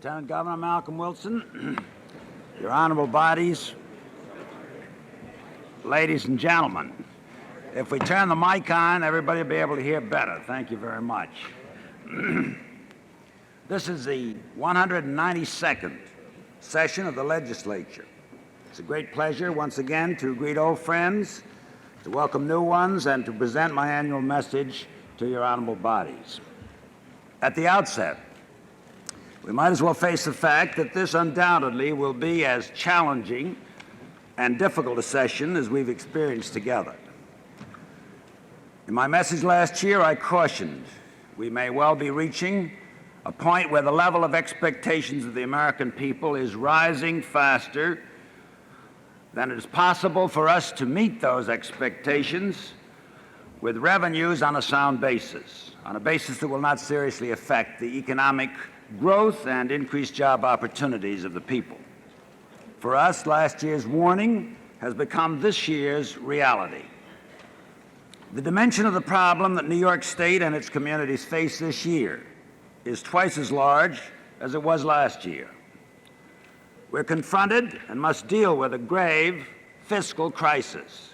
Lieutenant Governor Malcolm Wilson, your honorable bodies, ladies and gentlemen. If we turn the mic on, everybody will be able to hear better. Thank you very much. This is the 192nd session of the legislature. It's a great pleasure once again to greet old friends, to welcome new ones, and to present my annual message to your honorable bodies. At the outset, we might as well face the fact that this undoubtedly will be as challenging and difficult a session as we've experienced together. In my message last year, I cautioned we may well be reaching a point where the level of expectations of the American people is rising faster than it is possible for us to meet those expectations with revenues on a sound basis, on a basis that will not seriously affect the economic growth and increased job opportunities of the people. For us, last year's warning has become this year's reality. The dimension of the problem that New York State and its communities face this year is twice as large as it was last year. We're confronted and must deal with a grave fiscal crisis,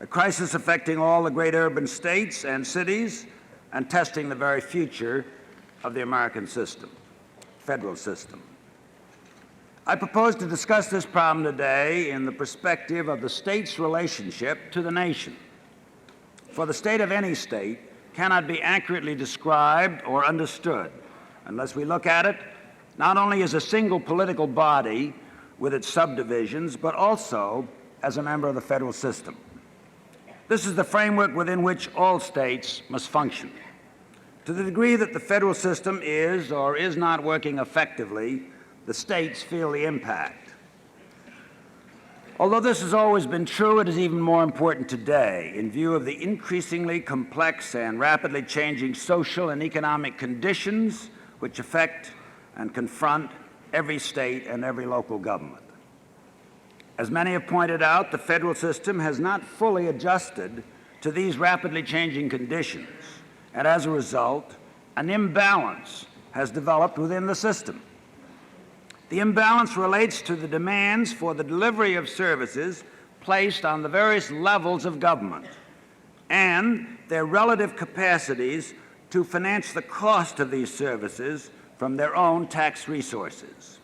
a crisis affecting all the great urban states and cities and testing the very future of the American system, federal system. I propose to discuss this problem today in the perspective of the state's relationship to the nation. For the state of any state cannot be accurately described or understood unless we look at it not only as a single political body with its subdivisions, but also as a member of the federal system. This is the framework within which all states must function. To the degree that the federal system is or is not working effectively, the states feel the impact. Although this has always been true, it is even more important today in view of the increasingly complex and rapidly changing social and economic conditions which affect and confront every state and every local government. As many have pointed out, the federal system has not fully adjusted to these rapidly changing conditions, and as a result, an imbalance has developed within the system. The imbalance relates to the demands for the delivery of services placed on the various levels of government and their relative capacities to finance the cost of these services from their own tax resources.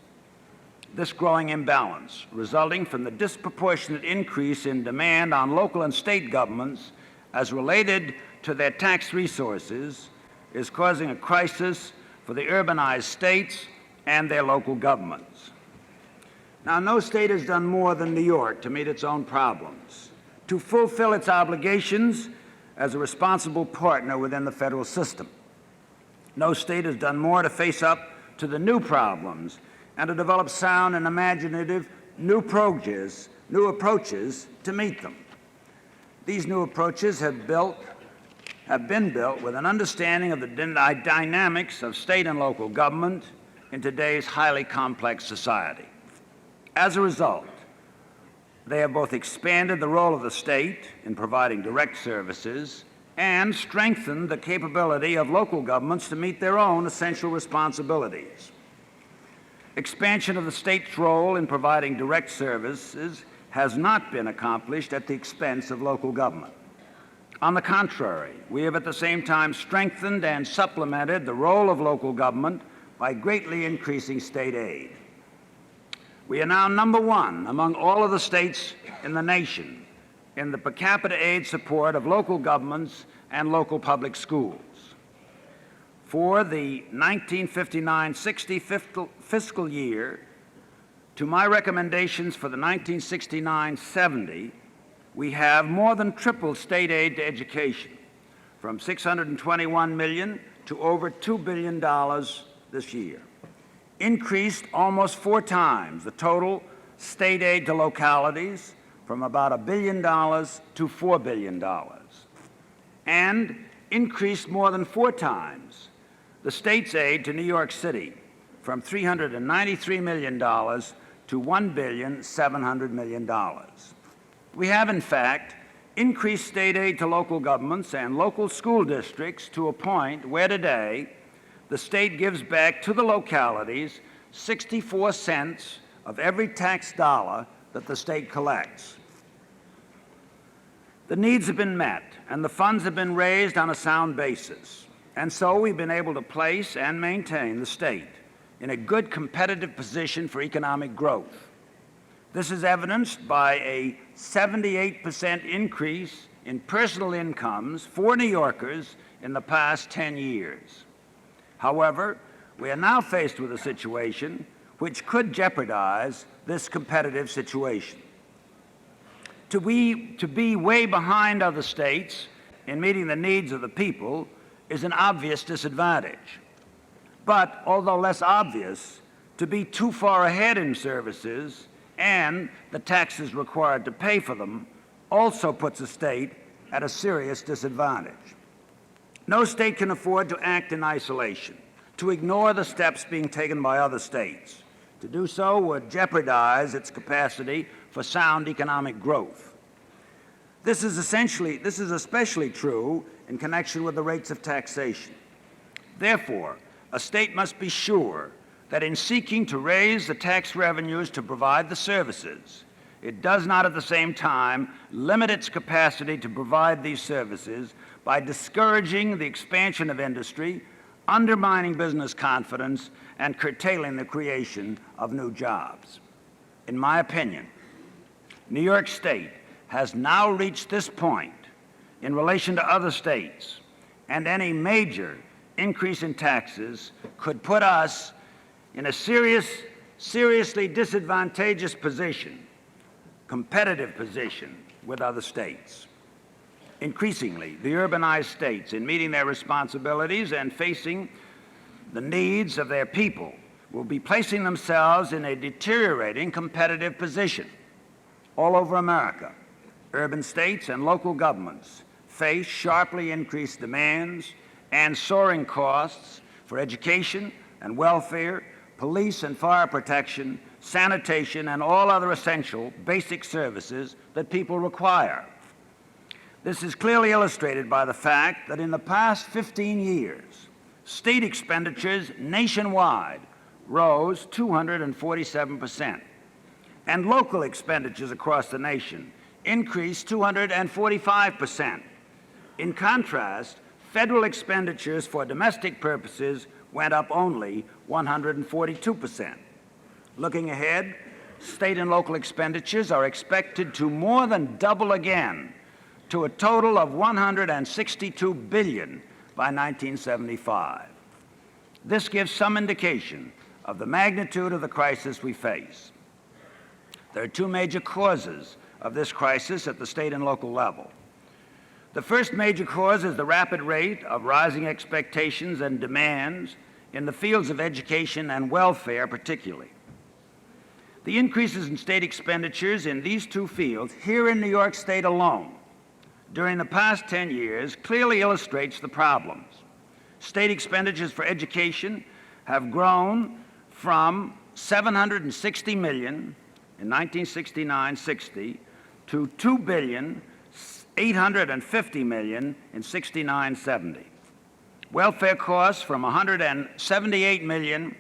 This growing imbalance, resulting from the disproportionate increase in demand on local and state governments as related to their tax resources, is causing a crisis for the urbanized states and their local governments. Now, no state has done more than New York to meet its own problems, to fulfill its obligations as a responsible partner within the federal system. No state has done more to face up to the new problems and to develop sound and imaginative new approaches to meet them. These new approaches have been built with an understanding of the dynamics of state and local government in today's highly complex society. As a result, they have both expanded the role of the state in providing direct services and strengthened the capability of local governments to meet their own essential responsibilities. Expansion of the state's role in providing direct services has not been accomplished at the expense of local government. On the contrary, we have at the same time strengthened and supplemented the role of local government by greatly increasing state aid. We are now number one among all of the states in the nation in the per capita aid support of local governments and local public schools. For the 1959-60 fiscal year, to my recommendations for the 1969-70, we have more than tripled state aid to education, from $621 million to over $2 billion this year. Increased almost 4 times the total state aid to localities, from about $1 billion to $4 billion. And increased more than 4 times the state's aid to New York City, from $393 million to $1.7 billion. We have, in fact, increased state aid to local governments and local school districts to a point where today the state gives back to the localities 64 cents of every tax dollar that the state collects. The needs have been met, and the funds have been raised on a sound basis. And so we've been able to place and maintain the state in a good competitive position for economic growth. This is evidenced by a 78% increase in personal incomes for New Yorkers in the past 10 years. However, we are now faced with a situation which could jeopardize this competitive situation. To be way behind other states in meeting the needs of the people is an obvious disadvantage. But although less obvious, to be too far ahead in services and the taxes required to pay for them also puts a state at a serious disadvantage. No state can afford to act in isolation, to ignore the steps being taken by other states. To do so would jeopardize its capacity for sound economic growth. This is especially true in connection with the rates of taxation. Therefore, a state must be sure that in seeking to raise the tax revenues to provide the services, it does not at the same time limit its capacity to provide these services by discouraging the expansion of industry, undermining business confidence, and curtailing the creation of new jobs. In my opinion, New York State has now reached this point in relation to other states, and any major increase in taxes could put us in a seriously disadvantageous position, competitive position with other states. Increasingly, the urbanized states, in meeting their responsibilities and facing the needs of their people, will be placing themselves in a deteriorating competitive position. All over America, urban states and local governments face sharply increased demands and soaring costs for education and welfare, police and fire protection, sanitation, and all other essential basic services that people require. This is clearly illustrated by the fact that in the past 15 years, state expenditures nationwide rose 247%, and local expenditures across the nation increased 245%. In contrast, federal expenditures for domestic purposes went up only 142%. Looking ahead, state and local expenditures are expected to more than double again to a total of $162 billion by 1975. This gives some indication of the magnitude of the crisis we face. There are two major causes of this crisis at the state and local level. The first major cause is the rapid rate of rising expectations and demands in the fields of education and welfare particularly. The increases in state expenditures in these two fields here in New York State alone during the past 10 years clearly illustrates the problems. State expenditures for education have grown from $760 million in 1969-60 to $2,850 million in 69-70. Welfare costs from $178 million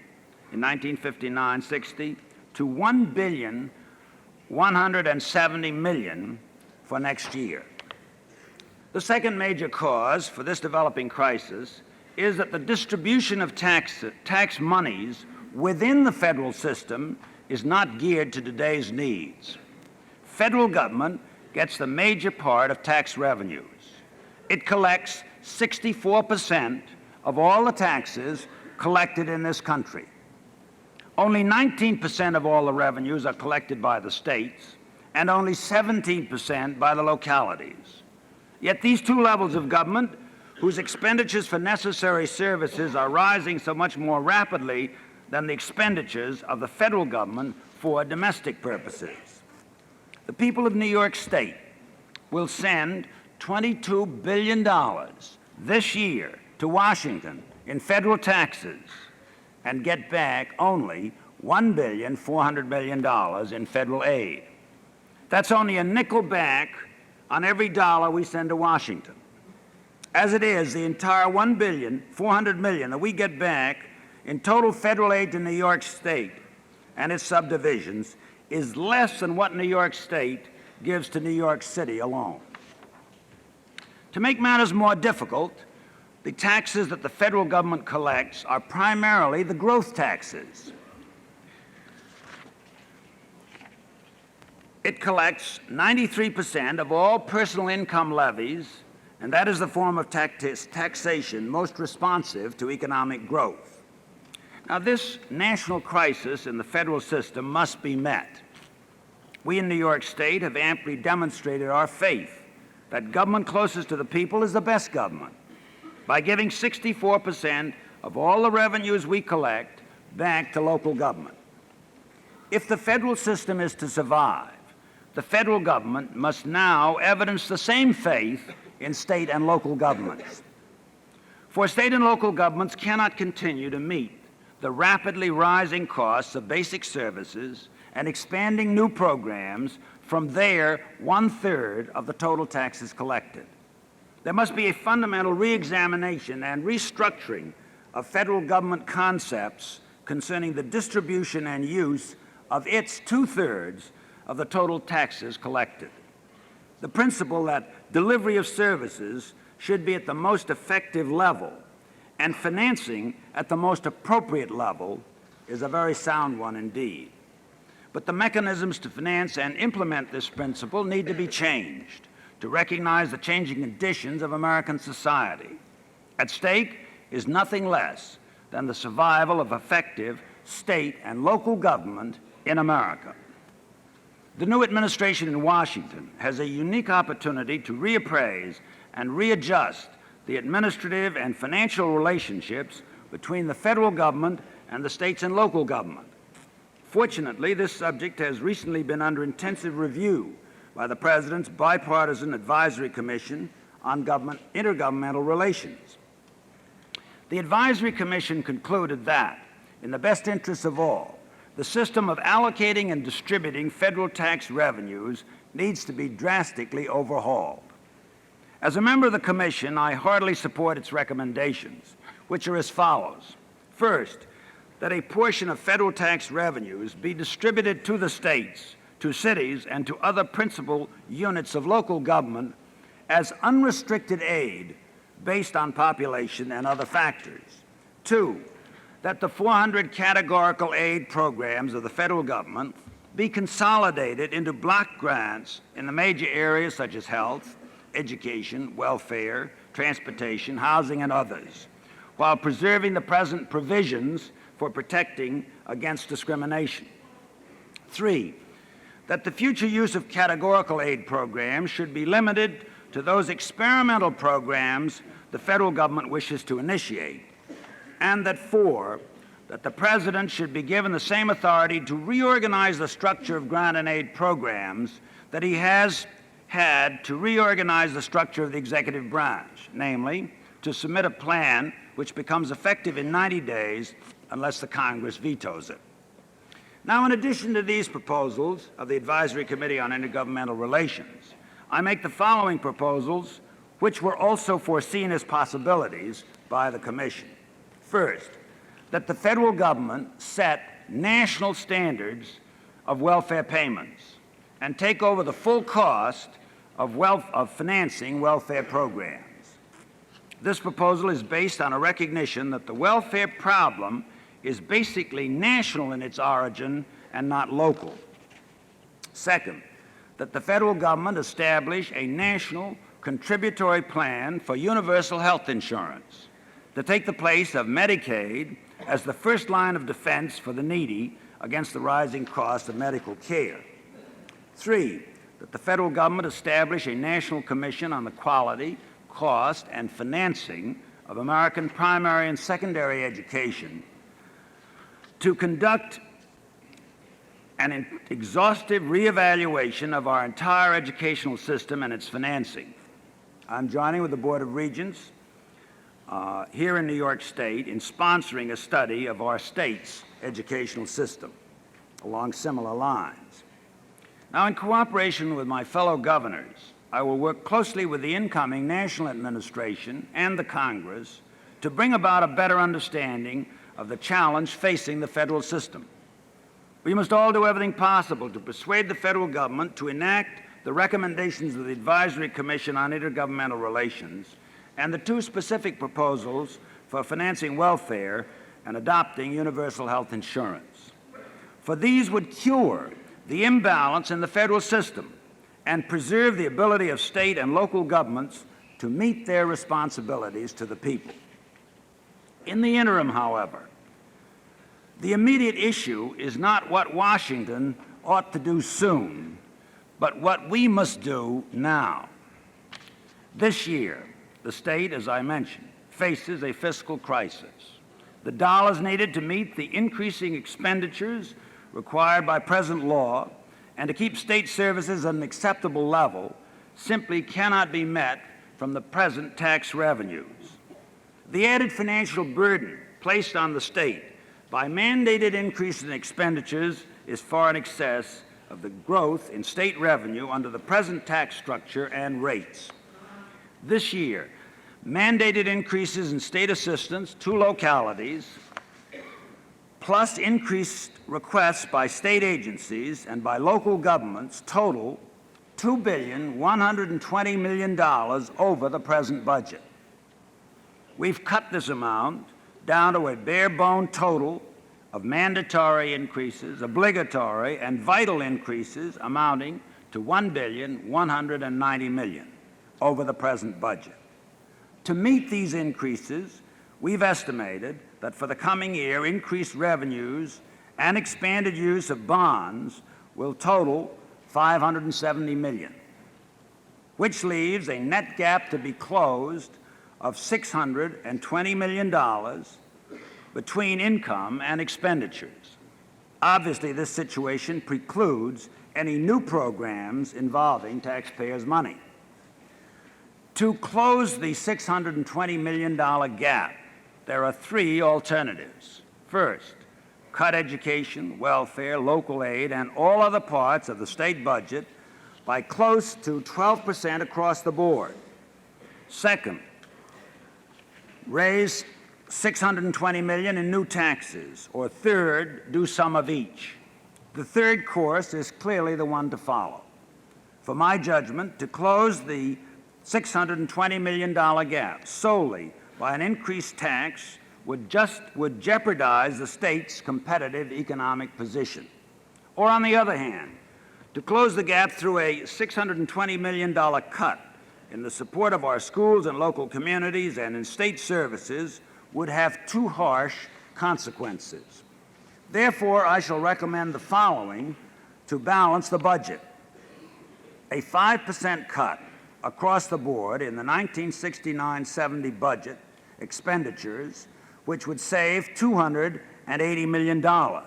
in 1959-60 to $1,170 million for next year. The second major cause for this developing crisis is that the distribution of tax monies within the federal system is not geared to today's needs. Federal government gets the major part of tax revenues. It collects 64% of all the taxes collected in this country. Only 19% of all the revenues are collected by the states, and only 17% by the localities. Yet these two levels of government, whose expenditures for necessary services are rising so much more rapidly than the expenditures of the federal government for domestic purposes. The people of New York State will send $22 billion this year to Washington in federal taxes and get back only $1.4 billion in federal aid. That's only a nickel back on every dollar we send to Washington. As it is, the entire $1.4 billion that we get back in total federal aid to New York State and its subdivisions is less than what New York State gives to New York City alone. To make matters more difficult, the taxes that the federal government collects are primarily the growth taxes. It collects 93% of all personal income levies, and that is the form of taxation most responsive to economic growth. Now, this national crisis in the federal system must be met. We in New York State have amply demonstrated our faith that government closest to the people is the best government by giving 64% of all the revenues we collect back to local government. If the federal system is to survive, the federal government must now evidence the same faith in state and local governments. For state and local governments cannot continue to meet the rapidly rising costs of basic services and expanding new programs from their 1/3 of the total taxes collected. There must be a fundamental re-examination and restructuring of federal government concepts concerning the distribution and use of its 2/3 of the total taxes collected. The principle that delivery of services should be at the most effective level and financing at the most appropriate level is a very sound one indeed. But the mechanisms to finance and implement this principle need to be changed to recognize the changing conditions of American society. At stake is nothing less than the survival of effective state and local government in America. The new administration in Washington has a unique opportunity to reappraise and readjust the administrative and financial relationships between the federal government and the states and local government. Fortunately, this subject has recently been under intensive review by the President's Bipartisan Advisory Commission on Intergovernmental Relations. The Advisory Commission concluded that, in the best interests of all, the system of allocating and distributing federal tax revenues needs to be drastically overhauled. As a member of the Commission, I heartily support its recommendations, which are as follows. First, that a portion of federal tax revenues be distributed to the states, to cities, and to other principal units of local government as unrestricted aid based on population and other factors. Two, that the 400 categorical aid programs of the federal government be consolidated into block grants in the major areas such as health, education, welfare, transportation, housing, and others, while preserving the present provisions for protecting against discrimination. Three, that the future use of categorical aid programs should be limited to those experimental programs the federal government wishes to initiate, and that four, that the President should be given the same authority to reorganize the structure of grant and aid programs that he has had to reorganize the structure of the executive branch, namely, to submit a plan which becomes effective in 90 days unless the Congress vetoes it. Now, in addition to these proposals of the Advisory Committee on Intergovernmental Relations, I make the following proposals, which were also foreseen as possibilities by the Commission. First, that the federal government set national standards of welfare payments and take over the full cost of financing welfare programs. This proposal is based on a recognition that the welfare problem is basically national in its origin and not local. Second, that the federal government establish a national contributory plan for universal health insurance to take the place of Medicaid as the first line of defense for the needy against the rising cost of medical care. Three, that the federal government establish a national commission on the quality, cost, and financing of American primary and secondary education to conduct an exhaustive reevaluation of our entire educational system and its financing. I'm joining with the Board of Regents here in New York State in sponsoring a study of our state's educational system along similar lines. Now, in cooperation with my fellow governors, I will work closely with the incoming national administration and the Congress to bring about a better understanding of the challenge facing the federal system. We must all do everything possible to persuade the federal government to enact the recommendations of the Advisory Commission on Intergovernmental Relations and the two specific proposals for financing welfare and adopting universal health insurance. For these would cure the imbalance in the federal system and preserve the ability of state and local governments to meet their responsibilities to the people. In the interim, however, the immediate issue is not what Washington ought to do soon, but what we must do now. This year, the state, as I mentioned, faces a fiscal crisis. The dollars needed to meet the increasing expenditures required by present law and to keep state services at an acceptable level simply cannot be met from the present tax revenues. The added financial burden placed on the state by mandated increase in expenditures is far in excess of the growth in state revenue under the present tax structure and rates. This year, mandated increases in state assistance to localities, plus increased requests by state agencies and by local governments total $2.120 billion over the present budget. We've cut this amount down to a bare-bone total of mandatory increases, obligatory, and vital increases amounting to $1.190 billion over the present budget. To meet these increases, we've estimated that for the coming year, increased revenues and expanded use of bonds will total $570 million, which leaves a net gap to be closed of $620 million between income and expenditures. Obviously, this situation precludes any new programs involving taxpayers' money. To close the $620 million gap, there are three alternatives. First, cut education, welfare, local aid, and all other parts of the state budget by close to 12% across the board. Second, raise $620 million in new taxes, or third, do some of each. The third course is clearly the one to follow. For my judgment, to close the $620 million gap solely by an increased tax would jeopardize the state's competitive economic position. Or on the other hand, to close the gap through a $620 million cut in the support of our schools and local communities and in state services would have too harsh consequences. Therefore, I shall recommend the following to balance the budget: a 5% cut across the board in the 1969-70 budget expenditures, which would save $280 million. I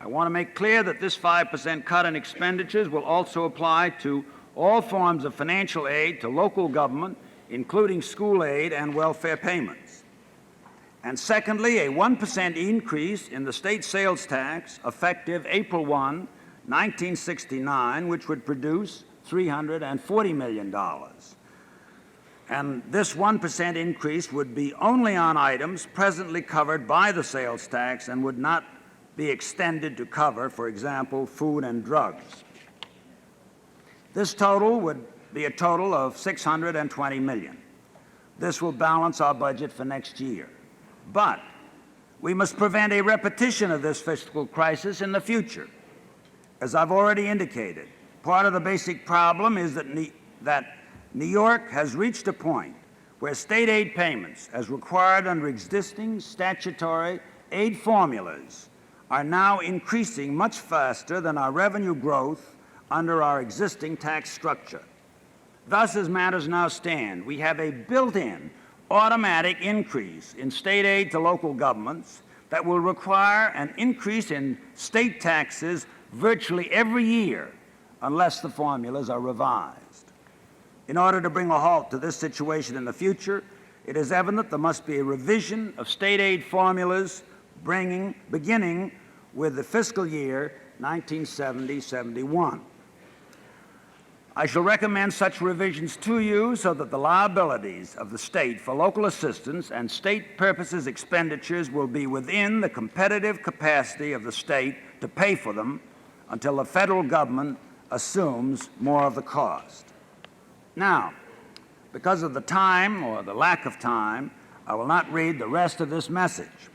want to make clear that this 5% cut in expenditures will also apply to all forms of financial aid to local government, including school aid and welfare payments. And secondly, a 1% increase in the state sales tax effective April 1, 1969, which would produce $340 million. And this 1% increase would be only on items presently covered by the sales tax and would not be extended to cover, for example, food and drugs. This total would be a total of $620 million. This will balance our budget for next year. But we must prevent a repetition of this fiscal crisis in the future. As I've already indicated, part of the basic problem is that New York has reached a point where state aid payments, as required under existing statutory aid formulas, are now increasing much faster than our revenue growth under our existing tax structure. Thus, as matters now stand, we have a built-in automatic increase in state aid to local governments that will require an increase in state taxes virtually every year unless the formulas are revised. In order to bring a halt to this situation in the future, it is evident there must be a revision of state aid formulas beginning with the fiscal year 1970-71. I shall recommend such revisions to you so that the liabilities of the state for local assistance and state purposes expenditures will be within the competitive capacity of the state to pay for them until the federal government assumes more of the cost. Now, because of the time or the lack of time, I will not read the rest of this message,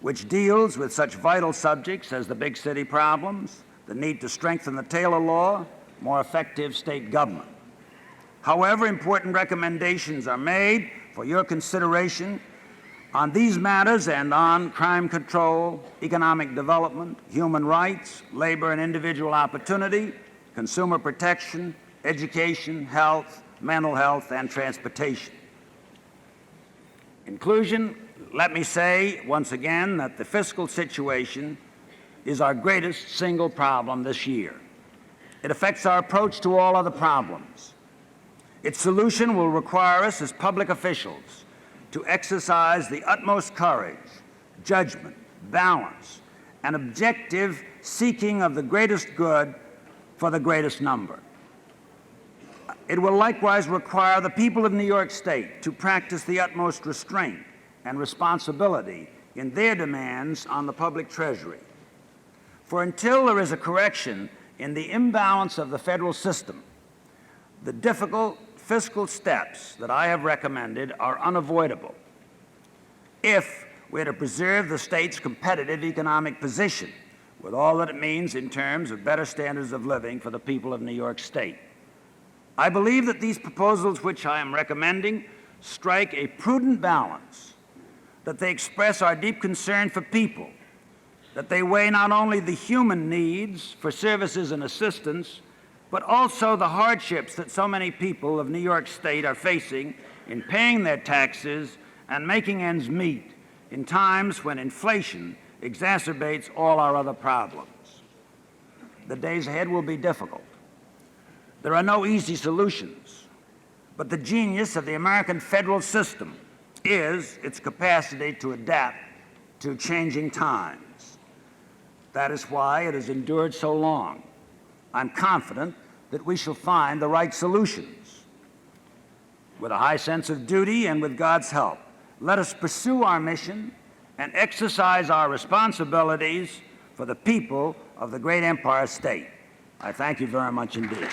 which deals with such vital subjects as the big city problems, the need to strengthen the Taylor law, more effective state government. However, important recommendations are made for your consideration on these matters and on crime control, economic development, human rights, labor and individual opportunity, consumer protection, education, health, mental health, and transportation. In conclusion, let me say once again that the fiscal situation is our greatest single problem this year. It affects our approach to all other problems. Its solution will require us as public officials to exercise the utmost courage, judgment, balance, and objective seeking of the greatest good for the greatest number. It will likewise require the people of New York State to practice the utmost restraint and responsibility in their demands on the public treasury. For until there is a correction in the imbalance of the federal system, the difficult fiscal steps that I have recommended are unavoidable if we're to preserve the state's competitive economic position with all that it means in terms of better standards of living for the people of New York State. I believe that these proposals which I am recommending strike a prudent balance, that they express our deep concern for people, that they weigh not only the human needs for services and assistance, but also the hardships that so many people of New York State are facing in paying their taxes and making ends meet in times when inflation exacerbates all our other problems. The days ahead will be difficult. There are no easy solutions, but the genius of the American federal system is its capacity to adapt to changing times. That is why it has endured so long. I'm confident that we shall find the right solutions. With a high sense of duty and with God's help, let us pursue our mission and exercise our responsibilities for the people of the great Empire State. I thank you very much indeed.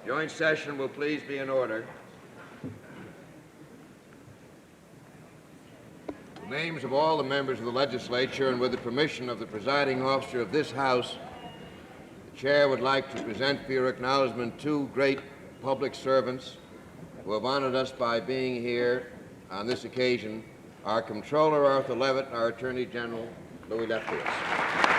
Joint session will please be in order. The names of all the members of the legislature, and with the permission of the presiding officer of this House, the chair would like to present for your acknowledgement two great public servants who have honored us by being here on this occasion, our Comptroller Arthur Levitt and our Attorney General Louis Lefkowitz.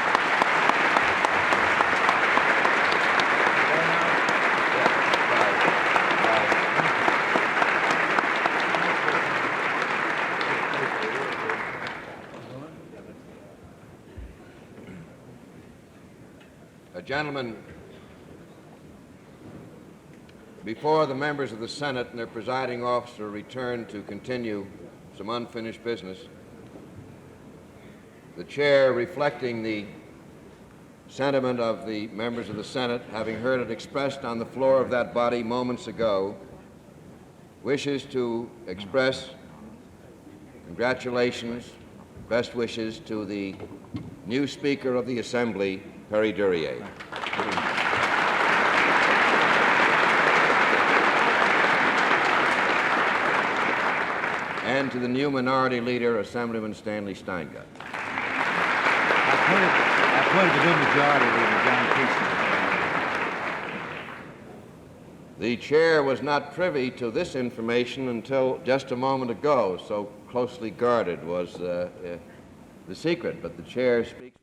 Gentlemen, before the members of the Senate and their presiding officer return to continue some unfinished business, the chair, reflecting the sentiment of the members of the Senate, having heard it expressed on the floor of that body moments ago, wishes to express congratulations, best wishes to the new Speaker of the Assembly, Perry Duryea. And to the new Minority Leader, Assemblyman Stanley Steingart. I appointed the new Majority Leader, John Keesler. The chair was not privy to this information until just a moment ago, so closely guarded was the secret, but the chair speaks.